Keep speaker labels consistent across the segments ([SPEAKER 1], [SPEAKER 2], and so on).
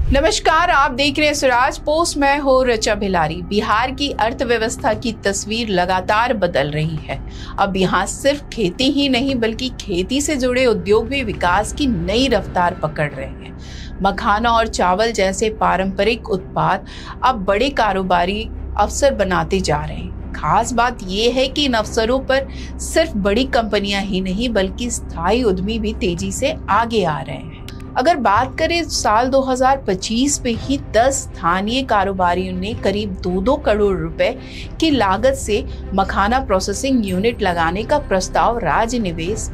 [SPEAKER 1] नमस्कार, आप देख रहे हैं स्वराज पोस्ट। मैं हूं ऋचा भिलारी। बिहार की अर्थव्यवस्था की तस्वीर लगातार बदल रही है। अब यहाँ सिर्फ खेती ही नहीं बल्कि खेती से जुड़े उद्योग भी विकास की नई रफ्तार पकड़ रहे हैं। मखाना और चावल जैसे पारंपरिक उत्पाद अब बड़े कारोबारी अवसर बनाते जा रहे हैं। खास बात यह है कि इन अवसरों पर सिर्फ बड़ी कंपनियां ही नहीं बल्कि स्थायी उद्यमी भी तेजी से आगे आ रहे हैं। अगर बात करें साल 2025 में ही 10 स्थानीय कारोबारियों ने करीब 2-2 करोड़ रुपए की लागत से मखाना प्रोसेसिंग यूनिट लगाने का प्रस्ताव राज्य निवेश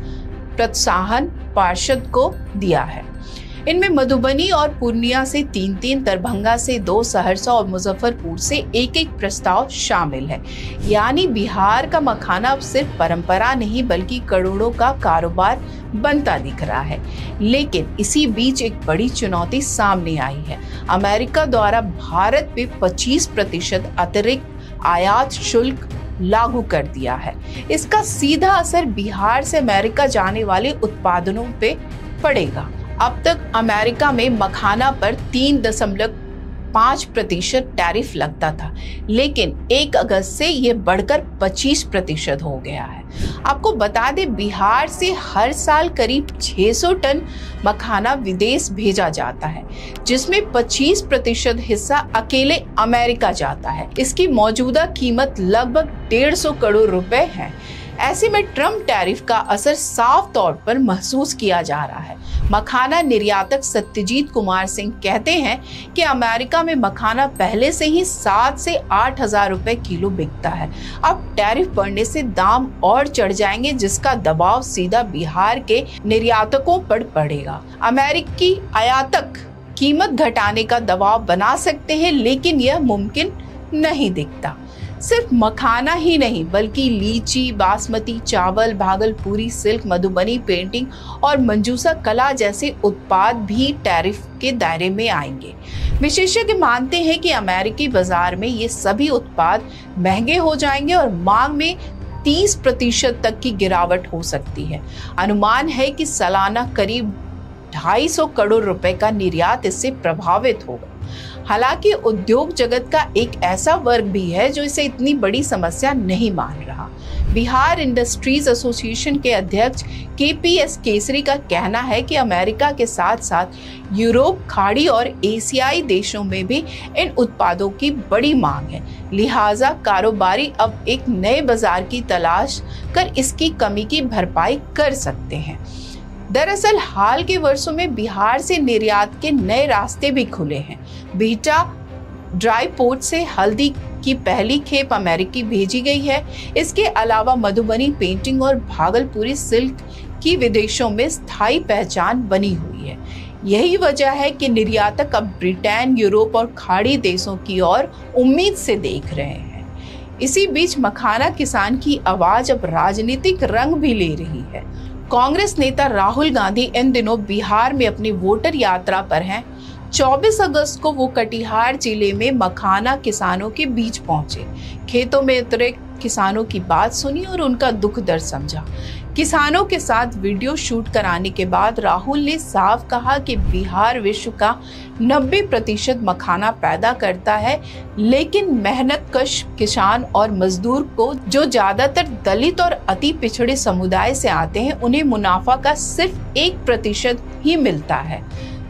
[SPEAKER 1] प्रोत्साहन पार्षद को दिया है। इनमें मधुबनी और पूर्णिया से 3-3, दरभंगा से 2, सहरसा और मुजफ्फरपुर से 1-1 प्रस्ताव शामिल है। यानी बिहार का मखाना अब सिर्फ परंपरा नहीं बल्कि करोड़ों का कारोबार बनता दिख रहा है। लेकिन इसी बीच एक बड़ी चुनौती सामने आई है। अमेरिका द्वारा भारत पे 25% अतिरिक्त आयात शुल्क लागू कर दिया है। इसका सीधा असर बिहार से अमेरिका जाने वाले उत्पादनों पे पड़ेगा। अब तक अमेरिका में मखाना पर 3.5% टैरिफ लगता था, लेकिन 1 अगस्त से ये बढ़कर 25% हो गया है। आपको बता दें, बिहार से हर साल करीब 600 टन मखाना विदेश भेजा जाता है, जिसमें 25% हिस्सा अकेले अमेरिका जाता है। इसकी मौजूदा कीमत लगभग 150 करोड़ रुपए है। ऐसे में ट्रम्प टैरिफ का असर साफ तौर पर महसूस किया जा रहा है। मखाना निर्यातक सत्यजीत कुमार सिंह कहते हैं कि अमेरिका में मखाना पहले से ही 7 से 8 हजार रुपए किलो बिकता है। अब टैरिफ बढ़ने से दाम और चढ़ जाएंगे, जिसका दबाव सीधा बिहार के निर्यातकों पर पड़ेगा। अमेरिकी आयातक कीमत घटाने का दबाव बना सकते हैं, लेकिन यह मुमकिन नहीं दिखता। सिर्फ मखाना ही नहीं बल्कि लीची, बासमती चावल, भागलपुरी सिल्क, मधुबनी पेंटिंग और मंजूसा कला जैसे उत्पाद भी टैरिफ के दायरे में आएंगे। विशेषज्ञ मानते हैं कि अमेरिकी बाजार में ये सभी उत्पाद महंगे हो जाएंगे और मांग में 30% तक की गिरावट हो सकती है। अनुमान है कि सालाना करीब 250 करोड़ रुपए का निर्यात इससे प्रभावित होगा। हालांकि उद्योग जगत का एक ऐसा वर्ग भी है जो इसे इतनी बड़ी समस्या नहीं मान रहा। बिहार इंडस्ट्रीज एसोसिएशन के अध्यक्ष KPS केसरी का कहना है कि अमेरिका के साथ साथ यूरोप, खाड़ी और एशियाई देशों में भी इन उत्पादों की बड़ी मांग है। लिहाजा कारोबारी अब एक नए बाजार की तलाश कर इसकी कमी की भरपाई कर सकते हैं। दरअसल हाल के वर्षों में बिहार से निर्यात के नए रास्ते भी खुले हैं। बिहटा ड्राई पोर्ट से हल्दी की पहली खेप अमेरिकी भेजी गई है। इसके अलावा मधुबनी पेंटिंग और भागलपुरी सिल्क की विदेशों में स्थायी पहचान बनी हुई है। यही वजह है कि निर्यातक अब ब्रिटेन, यूरोप और खाड़ी देशों की ओर उम्मीद से देख रहे हैं। इसी बीच मखाना किसान की आवाज अब राजनीतिक रंग भी ले रही है। कांग्रेस नेता राहुल गांधी इन दिनों बिहार में अपनी वोटर यात्रा पर हैं। 24 अगस्त को वो कटिहार जिले में मखाना किसानों के बीच पहुंचे, खेतों में उतरे किसानों की बात सुनी और उनका दुख दर्द समझा। किसानों के साथ वीडियो शूट कराने के बाद राहुल ने साफ कहा कि बिहार विश्व का 90% मखाना पैदा करता है, लेकिन मेहनतकश किसान और मजदूर को, जो ज्यादातर दलित और अति पिछड़े समुदाय से आते हैं, उन्हें मुनाफा का सिर्फ 1% ही मिलता है।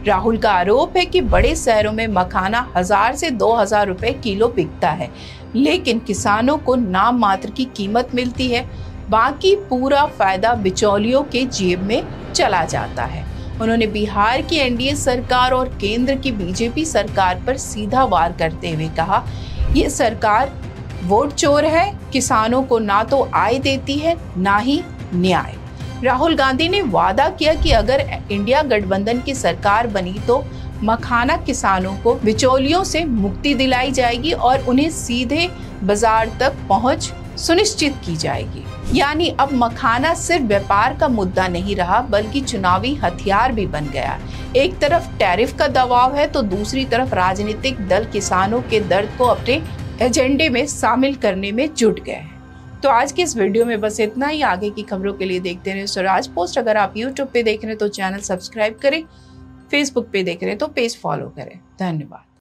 [SPEAKER 1] राहुल का आरोप है कि बड़े शहरों में मखाना 1000 से 2000 रुपए किलो बिकता है, लेकिन किसानों को नाम मात्र की कीमत मिलती है। बाकी पूरा फायदा बिचौलियों के जेब में चला जाता है। उन्होंने बिहार की एनडीए सरकार और केंद्र की बीजेपी सरकार पर सीधा वार करते हुए कहा, ये सरकार वोट चोर है, किसानों को ना तो आय देती है ना ही न्याय। राहुल गांधी ने वादा किया कि अगर इंडिया गठबंधन की सरकार बनी तो मखाना किसानों को बिचौलियों से मुक्ति दिलाई जाएगी और उन्हें सीधे बाजार तक पहुंच सुनिश्चित की जाएगी। यानी अब मखाना सिर्फ व्यापार का मुद्दा नहीं रहा बल्कि चुनावी हथियार भी बन गया। एक तरफ टैरिफ का दबाव है तो दूसरी तरफ राजनीतिक दल किसानों के दर्द को अपने एजेंडे में शामिल करने में जुट गए हैं। तो आज के इस वीडियो में बस इतना ही। आगे की खबरों के लिए देखते रहिए स्वराज पोस्ट। अगर आप YouTube पे देख रहे हैं तो चैनल सब्सक्राइब करें। फेसबुक पे देख रहे हैं तो पेज फॉलो करें। धन्यवाद।